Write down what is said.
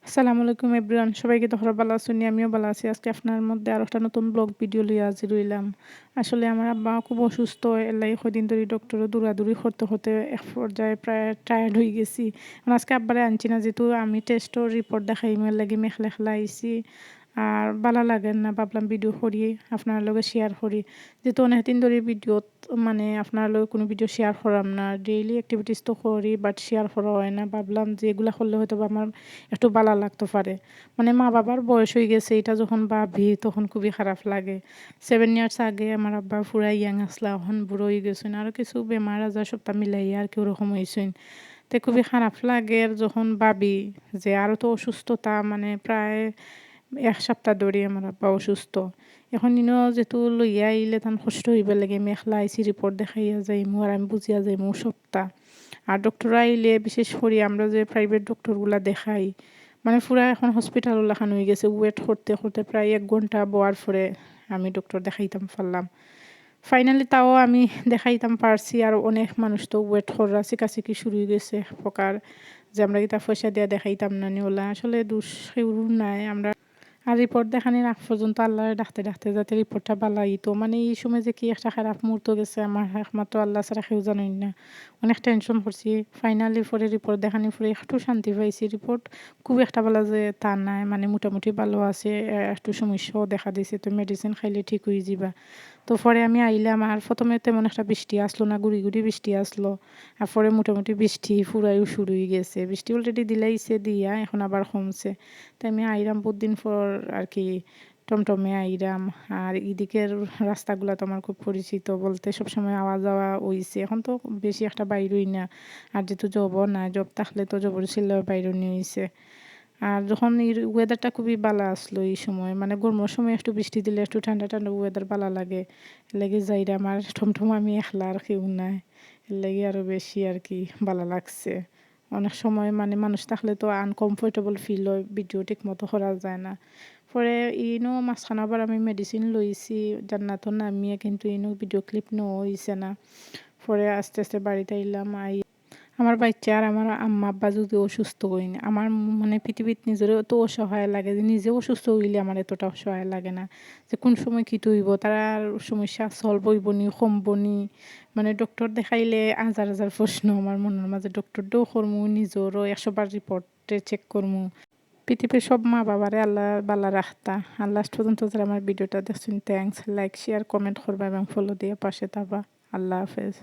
আসসালামু আলাইকুম এভরিওয়ান, সবাইকে তোমরা ভালো আছো নি? আমিও ভালো আছি। আজকে আপনার মধ্যে আরো একটা নতুন ব্লগ ভিডিও লিয়ে হাজির হইলাম। আসলে আমার আব্বা খুব অসুস্থ, এর লাগি কদিন ধরে ডক্টরে দৌড়াদৌড়ি করতে করতে এক পর্যায়ে প্রায় টায়ার্ড হয়ে গেছি। আজকে আব্বারে আনছি না, যেহেতু আমি টেস্টও রিপোর্ট দেখাই মেয়ের লাগি মেখলা আইছি। আর ভালো লাগে না, ভাবলাম ভিডিও করি, আপনার লগে শেয়ার করি। যেহেতু অনেকদিন ধরে ভিডিও মানে আপনার লগে কোনো ভিডিও শেয়ার করাম না, ডেইলি অ্যাক্টিভিটিস তো করি বাট শেয়ার করা হয় না। ভাবলাম যে এগুলা করলে হয়তো আমার একটু ভালো লাগতে পারে। মানে মা বাবার বয়স হয়ে গেছে, এটা যখন ভাবি তখন খুবই খারাপ লাগে। 7 ইয়ার্স আগে আমার আব্বা পুরা ইয়াং আসলা, এখন বুড়ো হয়ে গেছেন, আরও কিছু বেমার আজার সবটা মিলাইয়া আর কি ওরকম হয়েছেন। তো খুবই খারাপ লাগে আর যখন ভাবি যে আরও তো অসুস্থতা, মানে প্রায় 1 সপ্তাহ ধরে আমার আব্বা অসুস্থ। এখন যেহেতু লইয়া আইলে তান কষ্ট হইবে লাগে, মেখলা আইসি রিপোর্ট দেখাইয়া যাইমু আর আমি বুঝিয়া যাইমু সপ্তাহ। আর ডক্টর আইলে বিশেষ করে আমরা যে প্রাইভেট ডক্টরগুলা দেখাই, মানে পুরা এখন হসপিটাল লাখান হয়ে গেছে, ওয়েট করতে করতে প্রায় 1 ঘন্টা বোয়ার পরে আমি ডক্টর দেখাইতাম পারলাম। ফাইনালি তাও আমি দেখাইতাম পারছি, আর অনেক মানুষ তো ওয়েট করা চিকাচিকি শুরু হয়ে গেছে প্রকার, যে আমরা কি তা পয়সা দিয়া দেখাইতাম না নি। ওলা আসলে দোষ কেউর নাই। আমরা আর রিপোর্ট দেখানির আগ পর্যন্ত আল্লাহরে ডাকতে ডাকতে যাতে রিপোর্টটা বালাই তো, মানে এই সময় যে কি একটা খারাপ মুহূর্ত গেছে আমার একমাত্র আল্লাহ ছাড়া কেউ জানেন না। অনেক টেনশন করছি। ফাইনালি পরে রিপোর্ট দেখানি পরে একটু শান্তি পাইছি। রিপোর্ট খুব একটা ভালো যে তা নাই, মানে মোটামুটি ভালো আছে। একটু সমস্যাও দেখা দিছে, তো মেডিসিন খাইলে ঠিক হয়ে যাবা। তো পরে আমি আইলাম, আর প্রথমে তেমন একটা বৃষ্টি আসলো না, গুড়ি গুড়ি বৃষ্টি আসলো। আর পরে মোটামুটি বৃষ্টি ফুরাইও শুরু হয়ে গেছে। বৃষ্টি অলরেডি দিলাইছে দিয়া, এখন আবার কমছে। তাই আমি আইরাম বহুত দিন পর আর কি টমটমে আইরাম। আর এদিকের রাস্তাগুলো তো আমার খুব পরিচিত, বলতে সবসময় আওয়া যাওয়া হইছে। এখন তো বেশি একটা বাইরই না, আর যেহেতু জবও না, জব থাকলে তো জবর ছিল বাইরে নিয়ে হইছে। আর যখন ওয়েদারটা খুবই ভালো আসলো এই সময়, মানে গরমের সময় একটু বৃষ্টি দিলে একটু ঠান্ডা ঠান্ডা ওয়েদার ভালো লাগে। এর লাগে যাইরা আমার টমটম আমি একলা, আর কেউ নাই। এর লাগে আরও বেশি আর কি ভালো লাগছে। অনেক সময় মানে মানুষ থাকলে তো আনকমফোর্টেবল ফিল হয়, ভিডিও ঠিক মতো করা যায় না। পরে মাঝখানে আবার আমি মেডিসিন লইছি জান্নাতও নামিয়ে, কিন্তু ভিডিও ক্লিপ নেওয়া হইছে না। পরে আস্তে আস্তে বাড়িতে আইলাম। আমার বাচ্চা আর আমার আম্মা আব্বা যদি অসুস্থ হই না, আমার মানে পৃথিবীতে নিজেরও তো অসহায় লাগে, যে নিজে অসুস্থ হইলে আমার এতটা অসহায় লাগে না, যে কোন সময় কী হইব, তারা আর সমস্যা সলভ হইব নি কমব নি। মানে ডক্টর দেখাইলে হাজার হাজার প্রশ্ন আমার মনের মাঝে, ডক্টরটাও করমু, নিজেরও 100 বার রিপোর্টে চেক করমু। পৃথিবীর সব মা বাবারে আল্লাহ বালা রাখতা। আর লাস্ট পর্যন্ত যারা আমার ভিডিওটা দেখছেন, থ্যাঙ্কস। লাইক শেয়ার কমেন্ট করবা এবং ফলো দিয়ে পাশে থাকবা। আল্লাহ হাফেজ।